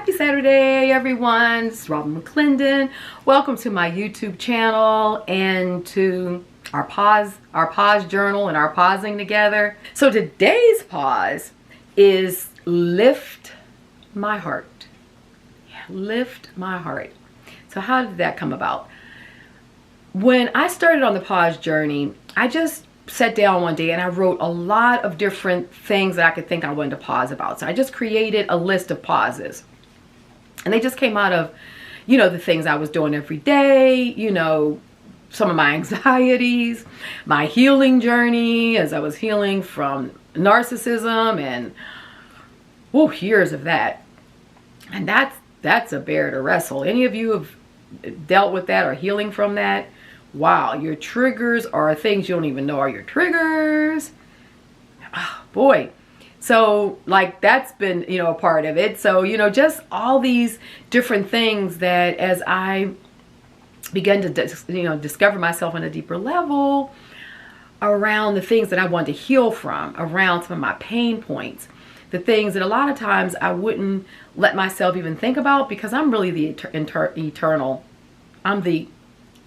Happy Saturday, everyone. It's Robin McClendon. Welcome to my YouTube channel and to our pause journal and our pausing together. So today's pause is lift my heart. Yeah, lift my heart. So how did that come about? When I started on the pause journey, I just sat down one day and I wrote a lot of different things that I could think I wanted to pause about. So I just created a list of pauses. And they just came out of, the things I was doing every day, some of my anxieties, my healing journey as I was healing from narcissism and years of that. And that's a bear to wrestle. Any of you have dealt with that or healing from that? Wow, your triggers are things you don't even know are your triggers. Oh, boy. So like that's been, a part of it. So, just all these different things that as I began to, discover myself on a deeper level around the things that I wanted to heal from, around some of my pain points, the things that a lot of times I wouldn't let myself even think about because I'm really the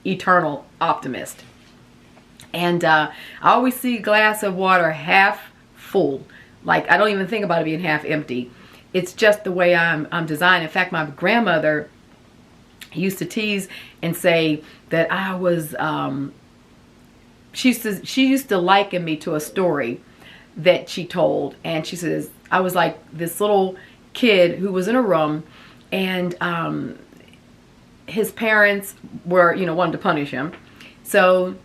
eternal optimist. And I always see a glass of water half full. Like I don't even think about it being half empty. It's just the way I'm designed. In fact, my grandmother used to tease and say that I was she used to liken me to a story that she told, and she says I was like this little kid who was in a room, and his parents were wanted to punish him, so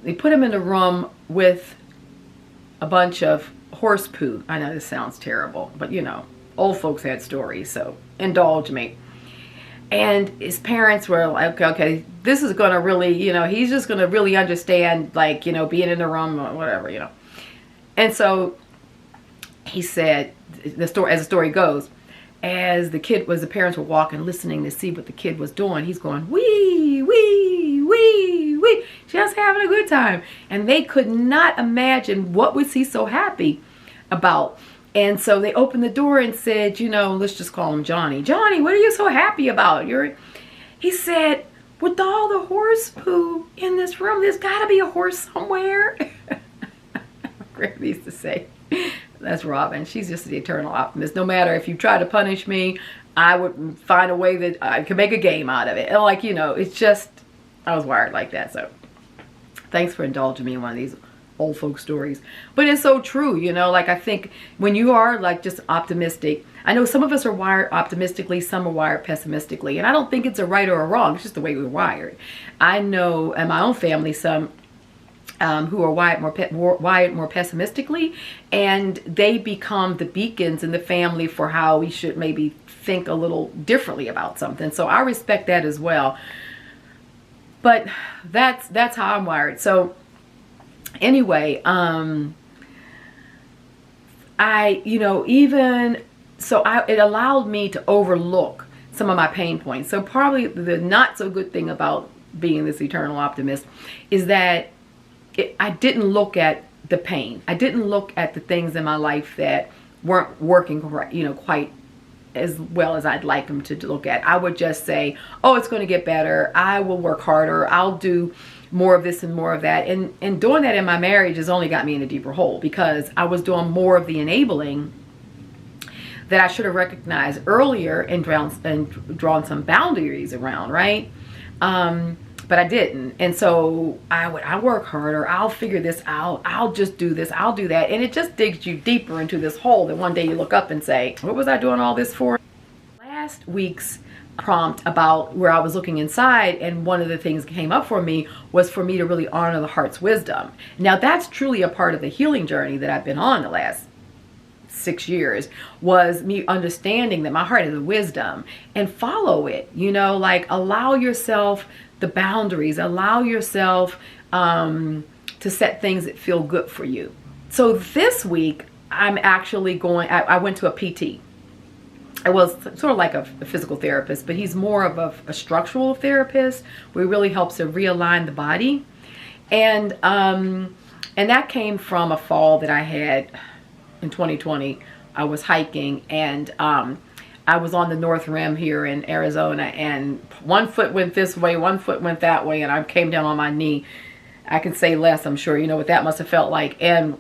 they put him in a room with a bunch of horse poo. I know this sounds terrible, but old folks had stories, so indulge me. And his parents were like, okay, this is going to really, he's just going to really understand, like, being in the room or whatever, And so he said, as the story goes, as the parents were walking, listening to see what the kid was doing, he's going, wee, wee, wee, wee, just having a good time. And they could not imagine what was he so happy about. And so they opened the door and said, let's just call him Johnny. Johnny, what are you so happy about? He said, with all the horse poo in this room, there's got to be a horse somewhere. Grandma used to say, that's Robin. She's just the eternal optimist. No matter if you try to punish me, I would find a way that I could make a game out of it. And it's just, I was wired like that. So thanks for indulging me in one of these old folk stories. But it's so true, like I think when you are like just optimistic, I know some of us are wired optimistically, some are wired pessimistically. And I don't think it's a right or a wrong. It's just the way we're wired. I know in my own family some who are wired more pessimistically, and they become the beacons in the family for how we should maybe think a little differently about something. So I respect that as well. But that's how I'm wired. So anyway, it allowed me to overlook some of my pain points. So probably the not so good thing about being this eternal optimist is that I didn't look at the pain. I didn't look at the things in my life that weren't working quite as well as I'd like them to look at. I would just say, oh, it's going to get better. I will work harder. I'll do more of this and more of that. And doing that in my marriage has only got me in a deeper hole because I was doing more of the enabling that I should have recognized earlier and drawn some boundaries around, right? But I didn't. And so I work harder. I'll figure this out. I'll just do this. I'll do that. And it just digs you deeper into this hole that one day you look up and say, what was I doing all this for? Last week's prompt about where I was looking inside, and one of the things that came up for me was for me to really honor the heart's wisdom. Now that's truly a part of the healing journey that I've been on the last 6 years, was me understanding that my heart is wisdom and follow it, like allow yourself the boundaries, allow yourself to set things that feel good for you. So this week I'm actually I went to a PT. I was sort of like a physical therapist, but he's more of a structural therapist where he really helps to realign the body. And that came from a fall that I had in 2020. I was hiking and I was on the North Rim here in Arizona, and one foot went this way, one foot went that way, and I came down on my knee. I can say less, I'm sure. You know what that must have felt like. And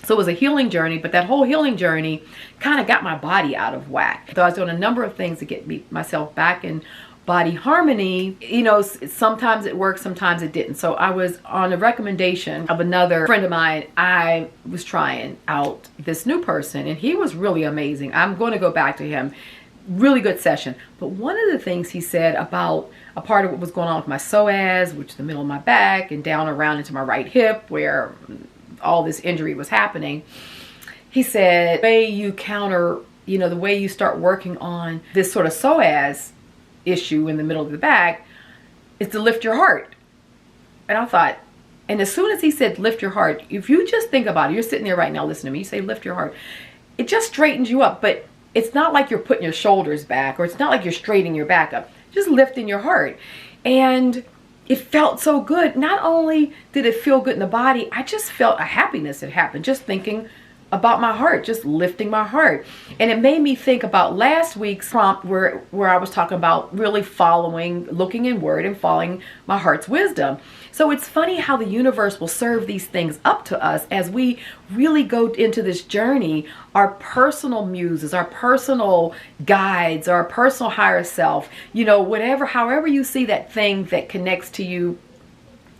so it was a healing journey, but that whole healing journey kind of got my body out of whack. So I was doing a number of things to get myself back in body harmony. You know, sometimes it worked, sometimes it didn't. So I was on a recommendation of another friend of mine. I was trying out this new person, and he was really amazing. I'm going to go back to him. Really good session. But one of the things he said about a part of what was going on with my psoas, which is the middle of my back, and down around into my right hip where all this injury was happening, he said, the way you counter, you know, the way you start working on this sort of psoas issue in the middle of the back is to lift your heart. And I thought, and as soon as he said lift your heart, if you just think about it, you're sitting there right now listening to me, you say lift your heart, it just straightens you up. But it's not like you're putting your shoulders back, or it's not like you're straightening your back up, just lifting your heart. And it felt so good. Not only did it feel good in the body, I just felt a happiness that happened just thinking about my heart, just lifting my heart. And it made me think about last week's prompt where I was talking about really looking inward and following my heart's wisdom. So it's funny how the universe will serve these things up to us as we really go into this journey. Our personal muses, our personal guides, our personal higher self, you know, however you see that thing that connects to you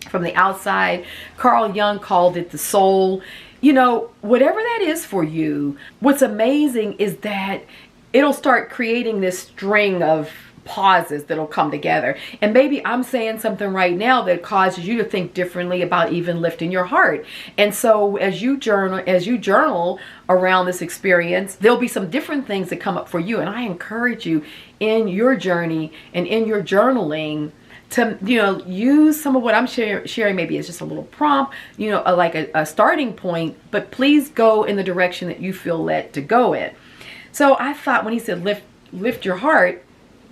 from the outside. Carl Jung called it the soul. You know, whatever that is for you, what's amazing is that it'll start creating this string of pauses that'll come together. And maybe I'm saying something right now that causes you to think differently about even lifting your heart. And so as you journal around this experience, there'll be some different things that come up for you. And I encourage you in your journey and in your journaling to, you know, use some of what I'm sharing maybe as just a little prompt, you know, like a starting point, but please go in the direction that you feel led to go in. So I thought when he said lift your heart,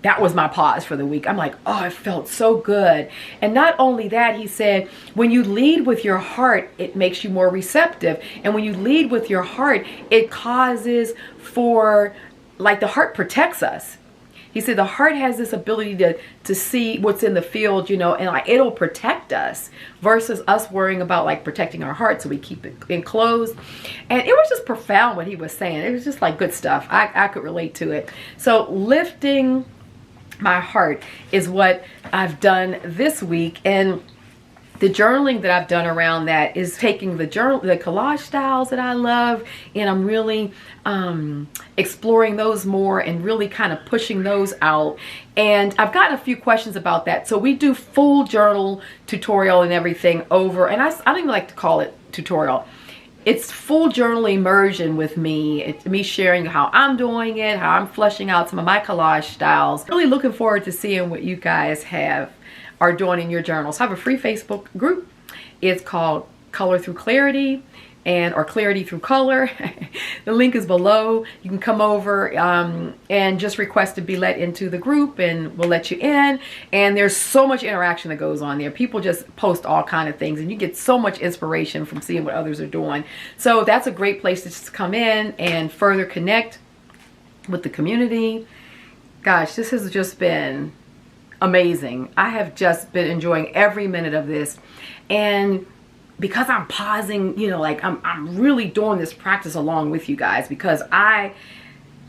that was my pause for the week. I'm like, oh, it felt so good. And not only that, he said, when you lead with your heart, it makes you more receptive. And when you lead with your heart, it causes for, like, the heart protects us. He said the heart has this ability to see what's in the field, you know, and like it'll protect us versus us worrying about like protecting our heart, so we keep it enclosed. And it was just profound what he was saying. It was just like good stuff. I could relate to it. So lifting my heart is what I've done this week. And the journaling that I've done around that is taking the collage styles that I love, and I'm really exploring those more and really kind of pushing those out. And I've gotten a few questions about that. So we do full journal tutorial and everything over, and I don't even like to call it tutorial. It's full journal immersion with me. It's me sharing how I'm doing it, how I'm fleshing out some of my collage styles. Really looking forward to seeing what you guys are doing in your journals. I have a free Facebook group. It's called Color Through Clarity, or Clarity Through Color. The link is below. You can come over and just request to be let into the group, and we'll let you in. And there's so much interaction that goes on there. People just post all kind of things, and you get so much inspiration from seeing what others are doing. So that's a great place to just come in and further connect with the community. Gosh, this has just been amazing. I have just been enjoying every minute of this. And because I'm pausing, you know, like I'm really doing this practice along with you guys, because I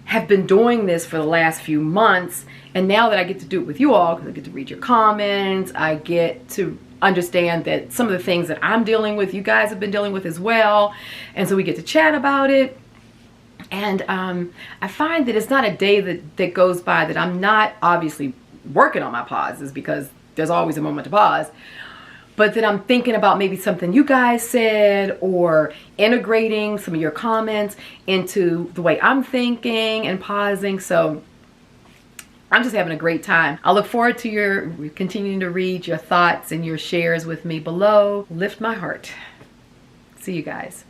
have been doing this for the last few months, and now that I get to do it with you all, because I get to read your comments, I get to understand that some of the things that I'm dealing with, you guys have been dealing with as well, and so we get to chat about it. And I find that it's not a day that goes by that I'm not obviously working on my pauses, because there's always a moment to pause, but that I'm thinking about maybe something you guys said, or integrating some of your comments into the way I'm thinking and pausing. So I'm just having a great time. I look forward to your continuing to read your thoughts and your shares with me below. Lift my heart. See you guys.